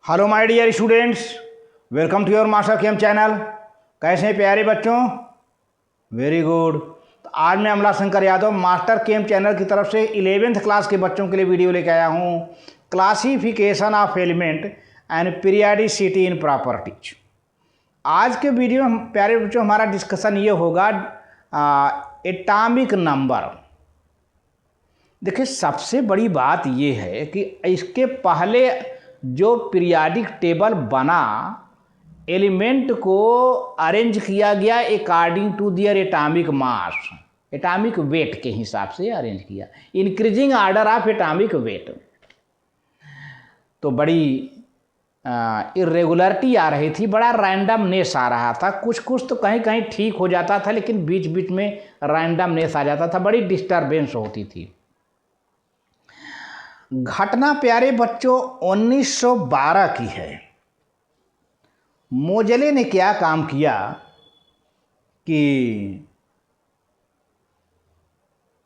Hello my dear students, welcome to your master chem channel. कैसे हैं प्यारे बच्चों? Very good. तो आज मैं Amla Shankar Yadav master chem channel की तरफ से 11th क्लास के बच्चों के लिए वीडियो लेके आया हूँ, classification of element and periodicity in properties. आज के वीडियो में प्यारे बच्चों हमारा डिस्कशन ये होगा एटॉमिक नंबर। देखिए, सबसे बड़ी बात ये है कि इसके पहले जो पीरियाडिक टेबल बना, एलिमेंट को अरेंज किया गया according to their atomic mass, atomic weight के हिसाब से अरेंज किया, increasing order of atomic weight. तो बड़ी इरेगुलरिटी आ रही थी, बड़ा रैंडमनेस आ रहा था, कुछ कुछ तो कहीं कहीं ठीक हो जाता था, लेकिन बीच बीच में रैंडमनेस आ जाता था, बड़ी डिस्टर्बेंस होती थी। घटना प्यारे बच्चों 1912 की है। मोजले ने क्या काम किया कि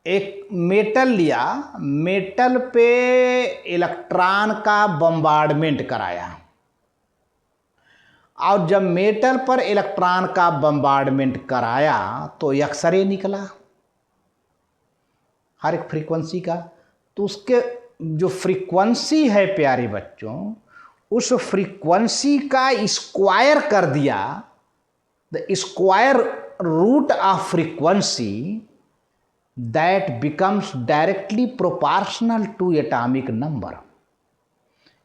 एक मेटल लिया, मेटल पे इलेक्ट्रॉन का बम्बार्डमेंट कराया, और जब मेटल पर इलेक्ट्रॉन का बम्बार्डमेंट कराया तो एक्सरे निकला हर एक फ्रीक्वेंसी का। तो उसके जो फ्रीक्वेंसी है प्यारे बच्चों, उस फ्रीक्वेंसी का स्क्वायर कर दिया, the square root of frequency that becomes directly proportional to atomic number.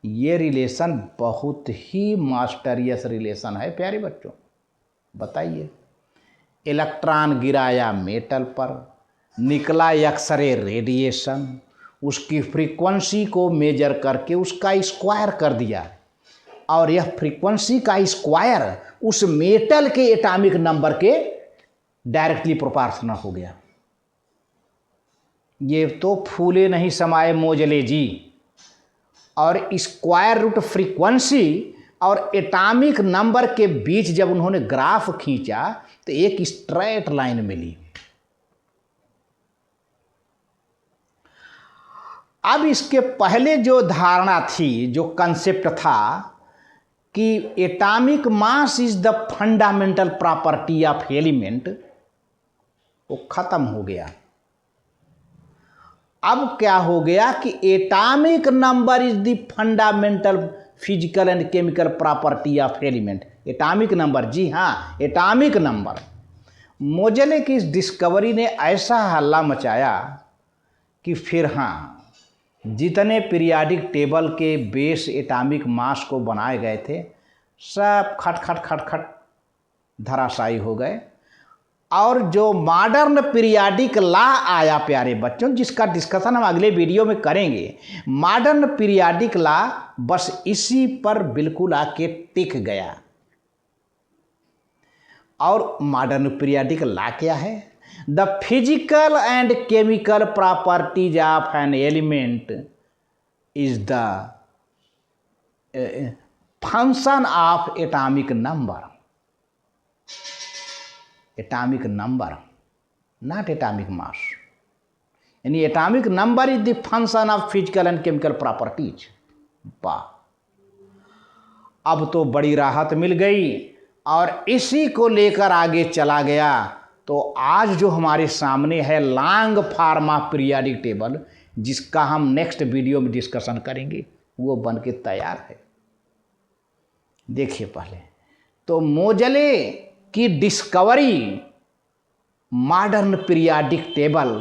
ये रिलेशन बहुत ही मास्टरियस रिलेशन है प्यारे बच्चों। बताइए, इलेक्ट्रॉन गिराया मेटल पर, निकला एक्सरे रेडिएशन, उसकी फ्रीक्वेंसी को मेजर करके उसका स्क्वायर कर दिया, और यह फ्रीक्वेंसी का स्क्वायर उस मेटल के एटॉमिक नंबर के डायरेक्टली प्रोपोर्शनल हो गया। ये तो फूले नहीं समाये मोजले जी। और स्क्वायर रूट फ्रीक्वेंसी और एटॉमिक नंबर के बीच जब उन्होंने ग्राफ खींचा तो एक स्ट्रेट लाइन मिली। अब इसके पहले जो धारणा थी, जो कंसेप्ट था कि atomic mass is the fundamental property of element, वो खत्म हो गया। अब क्या हो गया कि atomic number is the fundamental physical and chemical property of element. Atomic number, जी हाँ, एटॉमिक नंबर। मोजले की इस डिस्कवरी ने ऐसा हल्ला मचाया कि फिर हाँ, जितने पीरियाडिक टेबल के बेस एटॉमिक मास को बनाए गए थे, सब खट खट खट खट धराशायी हो गए। और जो मॉडर्न पीरियाडिक लॉ आया प्यारे बच्चों, जिसका डिस्कशन हम अगले वीडियो में करेंगे, मॉडर्न पीरियाडिक लॉ बस इसी पर बिल्कुल आके टिक गया। और मॉडर्न पीरियाडिक लॉ क्या है? The physical and chemical properties of an element is the function of atomic number. Atomic number, not atomic mass. यानी atomic number is the function of physical and chemical properties. वाह, अब तो बड़ी राहत मिल गई और इसी को लेकर आगे चला गया। तो आज जो हमारे सामने है long form of periodic table, जिसका हम नेक्स्ट वीडियो में डिस्कशन करेंगे, वो बन के तैयार है। देखिए, पहले तो मोजले की डिस्कवरी मॉडर्न पीरियाडिक टेबल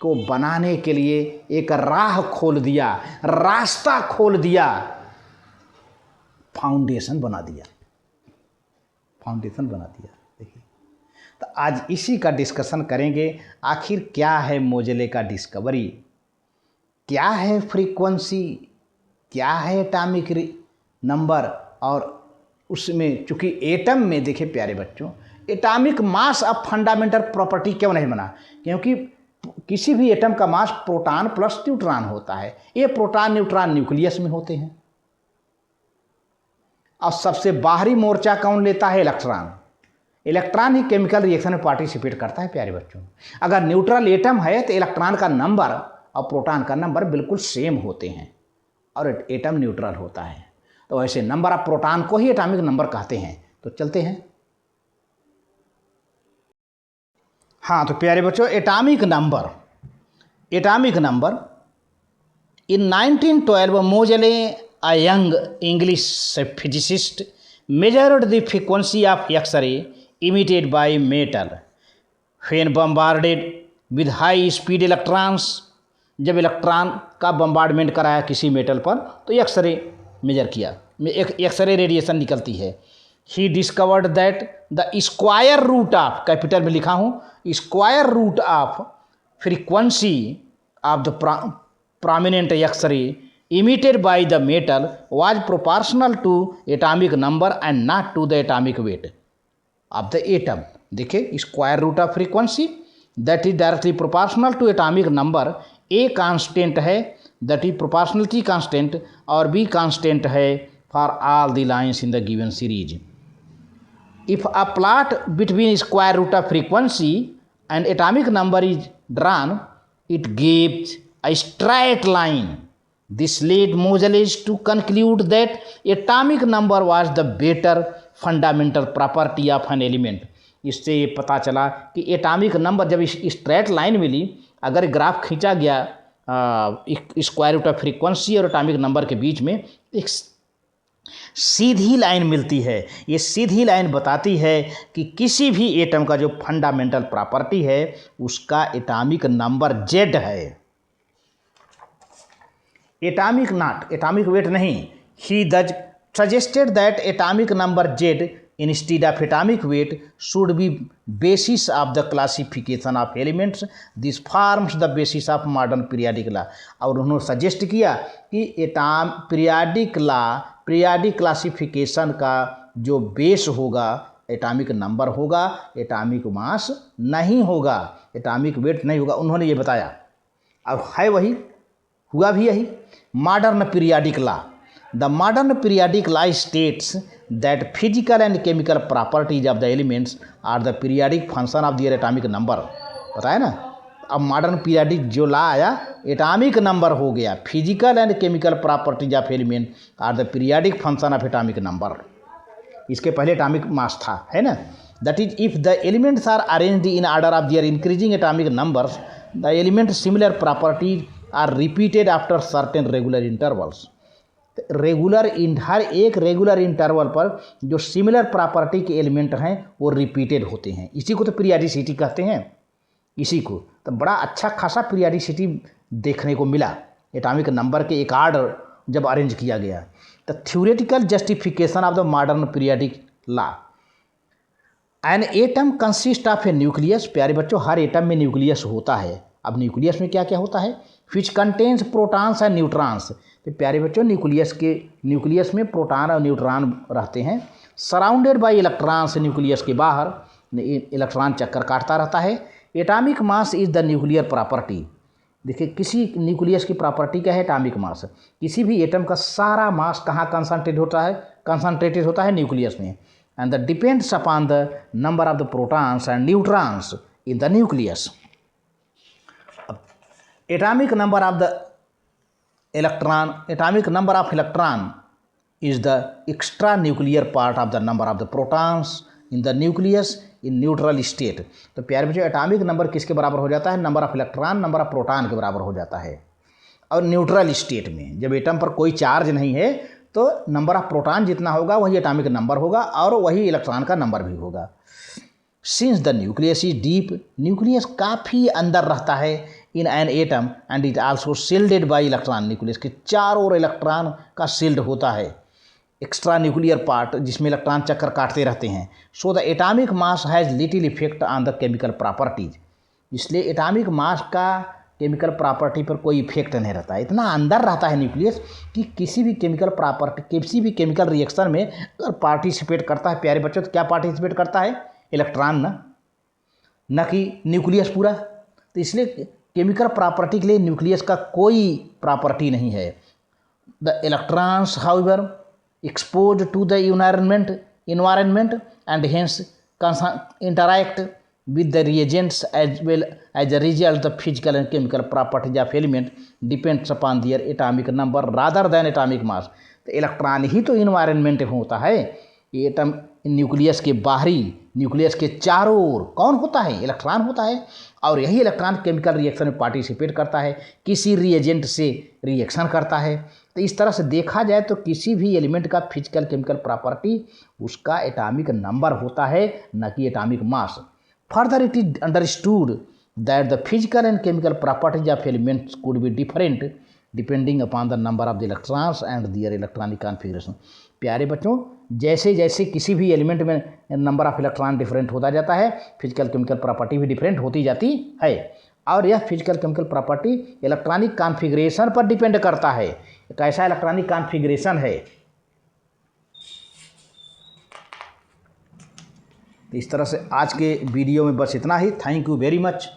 को बनाने के लिए एक राह खोल दिया, रास्ता खोल दिया, फाउंडेशन बना दिया, फाउंडेशन बना दिया। तो आज इसी का डिस्कशन करेंगे। आखिर क्या है मोजले का डिस्कवरी, क्या है फ्रीक्वेंसी, क्या है एटॉमिक नंबर, और उसमें चूंकि एटम में देखिए प्यारे बच्चों, एटॉमिक मास अब फंडामेंटल प्रॉपर्टी क्यों नहीं बना? क्योंकि किसी भी एटम का मास प्रोटॉन प्लस न्यूट्रॉन होता है। ये प्रोटॉन न्यूट्रॉन न्यूक्लियस में होते हैं, और सबसे बाहरी मोर्चा कौन लेता है? इलेक्ट्रॉन। इलेक्ट्रॉन ही केमिकल रिएक्शन में पार्टिसिपेट करता है प्यारे बच्चों। अगर न्यूट्रल एटम है तो इलेक्ट्रॉन का नंबर और प्रोटॉन का नंबर बिल्कुल सेम होते हैं, और एटम न्यूट्रल होता है। तो वैसे नंबर ऑफ प्रोटॉन को ही एटॉमिक नंबर कहते हैं। तो चलते हैं। हाँ तो प्यारे बच्चों, एटॉमिक नंबर इन 1912 मोजले a young English physicist measured the frequency of X-ray emitted by metal when bombarded with high speed electrons। जब इलेक्ट्रॉन का बम्बार्डमेंट कराया किसी मेटल पर तो एक्सरे मेजर किया, एक्सरे रेडिएशन निकलती है। He discovered that the square root of, capital में लिखा हूँ, square root of frequency of the prominent X-ray emitted by the metal was proportional to atomic number and not to the atomic weight of the atom। देखिए, square root of frequency that is directly proportional to atomic number. A constant है, that is proportionality constant, और B constant है for all the lines in the given series. If a plot between square root of frequency and atomic number is drawn, it gives a straight line। This led Moseley to conclude that atomic number was the better fundamental property of an element। इससे ये पता चला कि atomic number, जब straight line मिली, अगर graph खींचा गया square root of frequency और एटॉमिक नंबर के बीच में एक सीधी लाइन मिलती है। ये सीधी लाइन बताती है कि किसी भी एटम का जो फंडामेंटल प्रॉपर्टी है उसका एटॉमिक नंबर जेड है, एटॉमिक वेट नहीं। ही दज suggested that atomic number Z instead of atomic wait should be basis of the classification of elements. This forms the basis of modern periodic law. और उन्होंने suggest किया कि periodic classification का जो base होगा atomic number होगा, atomic mass नहीं होगा, एटॉमिक वेट नहीं होगा। उन्होंने ये बताया, अब है वही, हुआ भी यही। Modern periodic law, the modern periodic law states that physical and chemical properties of the elements are the periodic function of their atomic number. पता है ना, अब मॉडर्न पीरियाडिक जो लॉ आया, एटॉमिक नंबर हो गया, physical and chemical properties of element are the periodic function of atomic number. इसके पहले एटॉमिक मास था, है ना। That is if the elements are arranged in order of their increasing atomic numbers, the element similar properties are repeated after certain regular intervals. हर एक regular interval पर जो similar property के एलिमेंट हैं वो रिपीटेड होते हैं। इसी को तो पीरियाडिसिटी कहते हैं, इसी को। तो बड़ा अच्छा खासा पीरियाडिसिटी देखने को मिला एटॉमिक नंबर के एक आर्डर जब अरेंज किया गया। The theoretical justification of the modern periodic law, an atom consist of A nucleus. प्यारे बच्चों, हर एटम में न्यूक्लियस होता है। अब न्यूक्लियस में क्या क्या होता है? Which contains protons and neutrons. तो प्यारे बच्चों, न्यूक्लियस में प्रोटॉन और न्यूट्रॉन रहते हैं। सराउंडेड बाय इलेक्ट्रॉन्स, न्यूक्लियस के बाहर इलेक्ट्रॉन चक्कर काटता रहता है। Atomic mass is the nuclear property. देखिए, किसी न्यूक्लियस की प्रॉपर्टी क्या है? Atomic mass. किसी भी एटम का सारा मास कहाँ कंसंट्रेटेड होता है? न्यूक्लियस में। And the depends upon the number of the protons and neutrons in the nucleus. Atomic number of electron is the extra nuclear part of the number of the protons in the nucleus in neutral state। तो प्यारे बच्चों, atomic number किसके बराबर हो जाता है? Number of electron number of proton के बराबर हो जाता है। और न्यूट्रल स्टेट में, जब एटम पर कोई चार्ज नहीं है, तो नंबर ऑफ प्रोटॉन जितना होगा वही एटॉमिक नंबर होगा और वही इलेक्ट्रॉन का नंबर भी होगा। Since the nucleus is deep, nucleus काफ़ी अंदर रहता है in an atom and it also shielded by electron. Nucleus के चारों ओर इलेक्ट्रॉन का शील्ड होता है, एक्स्ट्रा न्यूक्लियर पार्ट जिसमें इलेक्ट्रॉन चक्कर काटते रहते हैं। So the atomic mass has little effect on the chemical properties. इसलिए एटॉमिक मास का केमिकल प्रॉपर्टी पर कोई इफेक्ट नहीं रहता है। इतना अंदर रहता है न्यूक्लियस कि किसी भी केमिकल प्रॉपर्टी, किसी भी केमिकल रिएक्शन में अगर पार्टिसिपेट करता है, प्यारे बच्चों, तो क्या पार्टिसिपेट करता है? इलेक्ट्रॉन, न कि न्यूक्लियस पूरा। तो इसलिए केमिकल प्रॉपर्टी के लिए न्यूक्लियस का कोई प्रॉपर्टी नहीं है। The electrons however exposed to the environment and hence interact with the reagents as well as a result the physical and chemical properties of element depends upon their atomic number rather than atomic mass। तो electron ही तो environment में होता है। Atom nucleus के बाहरी, nucleus के चारों ओर कौन होता है? इलेक्ट्रॉन होता है। और यही इलेक्ट्रॉन केमिकल रिएक्शन में पार्टिसिपेट करता है, किसी रिएजेंट से रिएक्शन करता है। तो इस तरह से देखा जाए तो किसी भी एलिमेंट का फिजिकल केमिकल प्रॉपर्टी उसका एटॉमिक नंबर होता है, न कि atomic mass. Further it is understood that the physical and chemical properties of elements could be different depending upon the number of the electrons and their electronic configuration. प्यारे बच्चों, जैसे जैसे किसी भी एलिमेंट में नंबर ऑफ इलेक्ट्रॉन डिफरेंट होता जाता है, फिजिकल केमिकल प्रॉपर्टी भी डिफरेंट होती जाती है। और यह physical chemical property electronic configuration पर डिपेंड करता है, कैसा इलेक्ट्रॉनिक कॉन्फ़िगरेशन है। इस तरह से आज के वीडियो में बस इतना ही। Thank you very much.